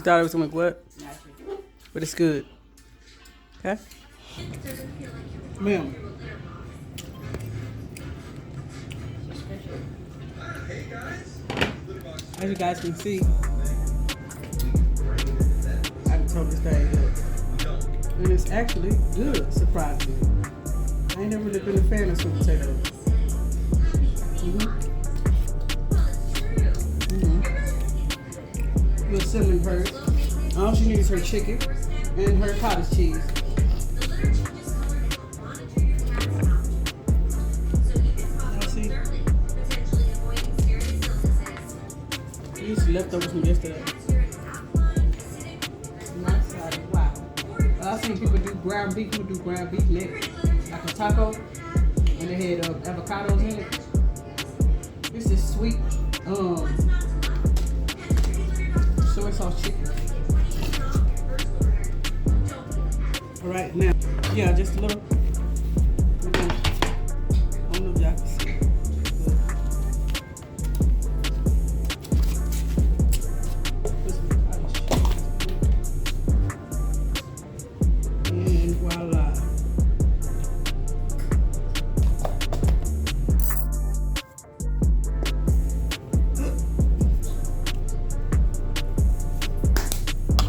thought it was gonna make what? But it's good. Okay? Ma'am. As you guys can see, I can totally stay good. And it's actually good, surprisingly. I ain't never really been a fan of sweet potatoes. Little cinnamon bird. All she needs is her chicken and her cottage cheese. See? These leftovers from yesterday. Nice side. Wow. I've seen people do ground beef. People do ground beef neck, like a taco, and they had avocados in it. This is sweet soy sauce chicken. All right, now, yeah, just a little. I don't know if y'all can see it. And voila.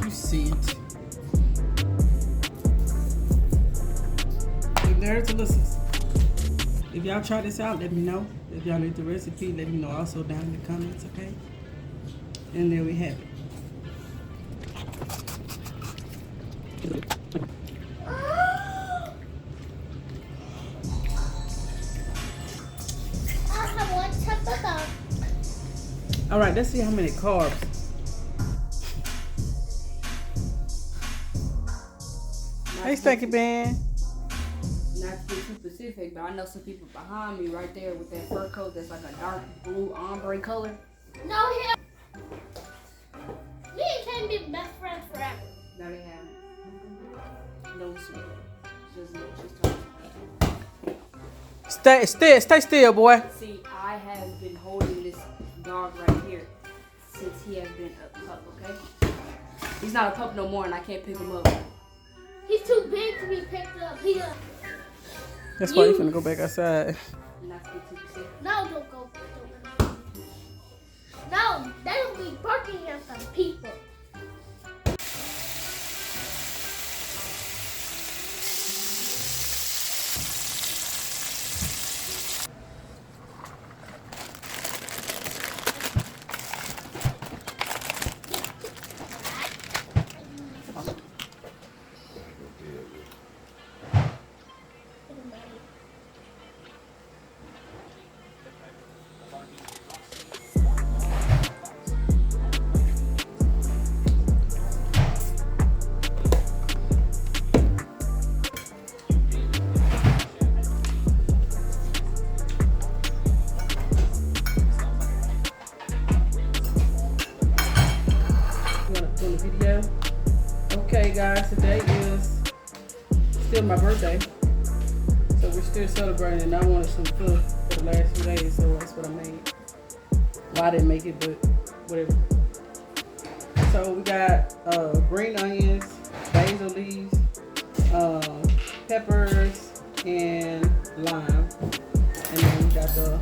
You see it. There's delicious. If y'all try this out, let me know. If y'all need the recipe, let me know also down in the comments, okay? And there we have it. All right, let's see how many carbs. Hey, Stinky Ben. Not to be too specific, but I know some people behind me right there with that fur coat that's like a dark blue ombre color. No, him. Me and Ken be best friends forever. No, they haven't. No, she's talking. Stay still, boy. See, I have been holding this dog right here since he has been a pup, okay? He's not a pup no more and I can't pick him up. He's too big to be picked up. That's why you're gonna go back outside. Not to be too specific. No, don't go. No, they don't be barking at some people. Video. Okay guys, today is still my birthday, so we're still celebrating, and I wanted some food for the last few days, so that's what I made. Well, I didn't make it, but whatever. So we got green onions, basil leaves, peppers, and lime, and then we got the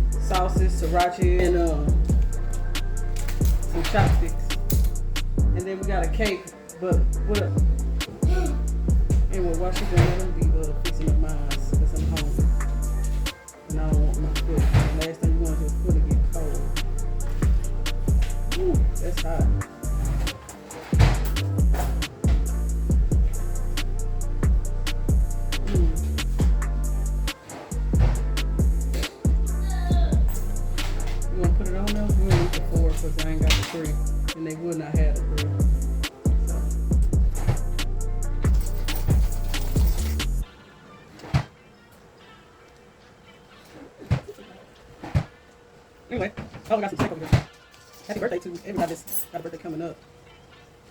sauces, sriracha, and some chopsticks. And then we got a cake, but what up? Anyway, while she's doing that, I'm gonna be fixing up mine because I'm hungry. And I don't want my foot. The last thing you want is your foot to get cold. Ooh, that's hot. You wanna put it on there? We don't need the 4 because I ain't got the 3. And they would not have the 3. So. Anyway, oh, we got some steak over here. Happy birthday to everybody that's got a birthday coming up.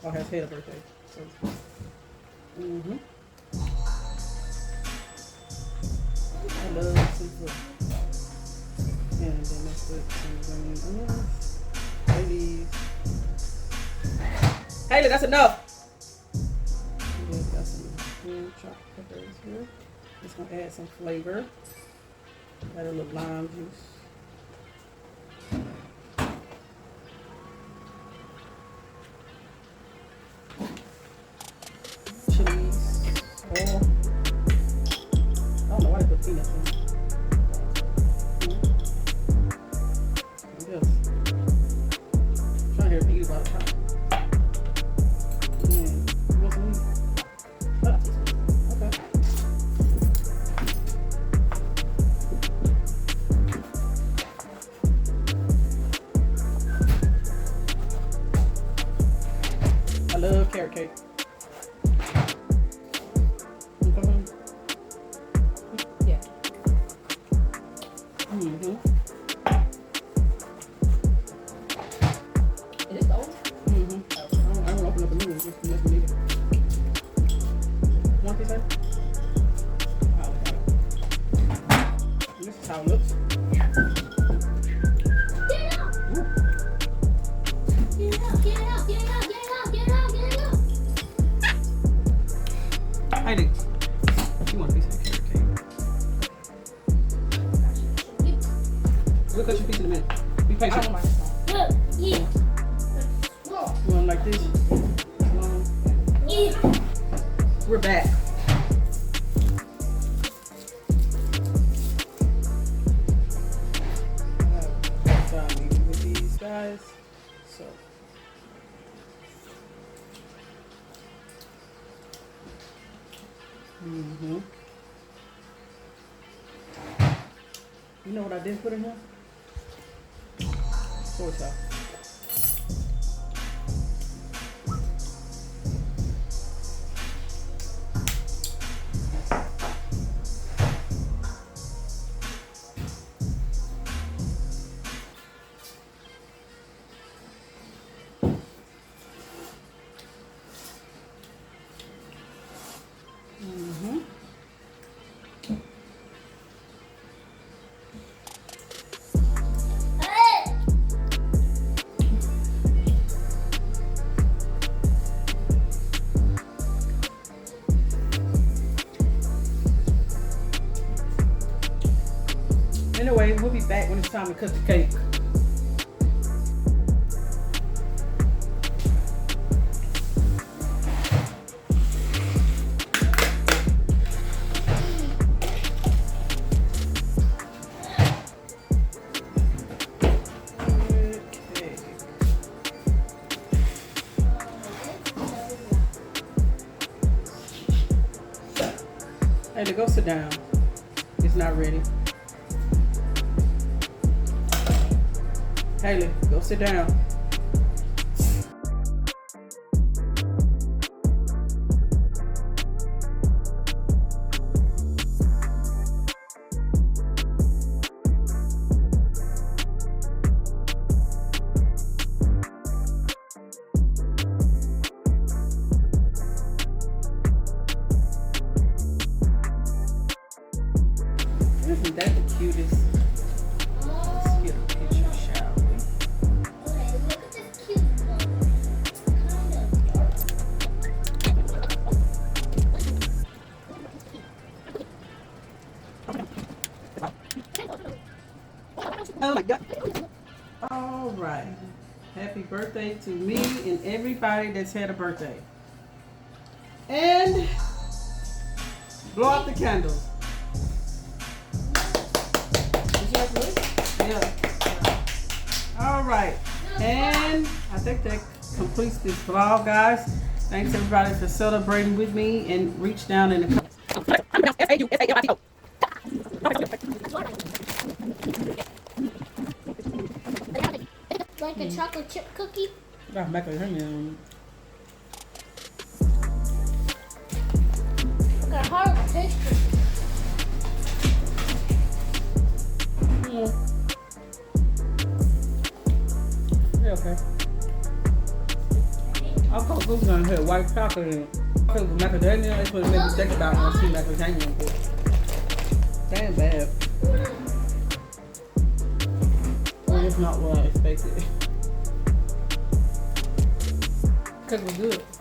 Or has had a birthday. So, I love some food. And then let's put some onions, ladies. Haley, that's enough. Yeah, got some chopped peppers here. Just gonna add some flavor. Add a little lime juice. Cheese. Oil. I don't know why they put peanuts in it. Yes. Trying to hear me eat about the top. You want some meat? Okay. I love carrot cake. Yeah. Mm-hmm. Is this the old? Mm-hmm. I don't open up a new one. Just let me eat it. Want this, Haley? Oh, okay. This is how it looks. Get it out. Ooh. Get it out. Get it out. Get it out. Get it out. Get it out. Get it out. Haley, you want a piece of carrot cake? We'll cut your piece in a minute. Be I patient. don't mind this one. Look. Yeah. Whoa. You want like this? Long. Yeah. We're back. I have time eating with these guys, so. Mm-hmm. You know what I did put in here? Soy sauce. Mm-hmm. Hey. Anyway, we'll be back when it's time to cut the cake. Hey, go sit down. It's not ready. Haley, go sit down. Isn't that the cutest? Let's get a picture, shall we? Okay, look at this cute one. Kind of dark. Oh my God. All right. Happy birthday to me and everybody that's had a birthday. And blow out the candles. Did you have Louis? Yeah. All right. And I think that completes this vlog, guys. Thanks everybody for celebrating with me, and reach down in the comments. Like a chocolate chip cookie. Ah, macaroni. Look at how it tastes. Yeah, okay. I'll put goose on here, white chocolate in it. Okay, with macadamia, that's what it made me think about when I see macadamia. Damn bad. Well, it's not what I expected. Cooking was good.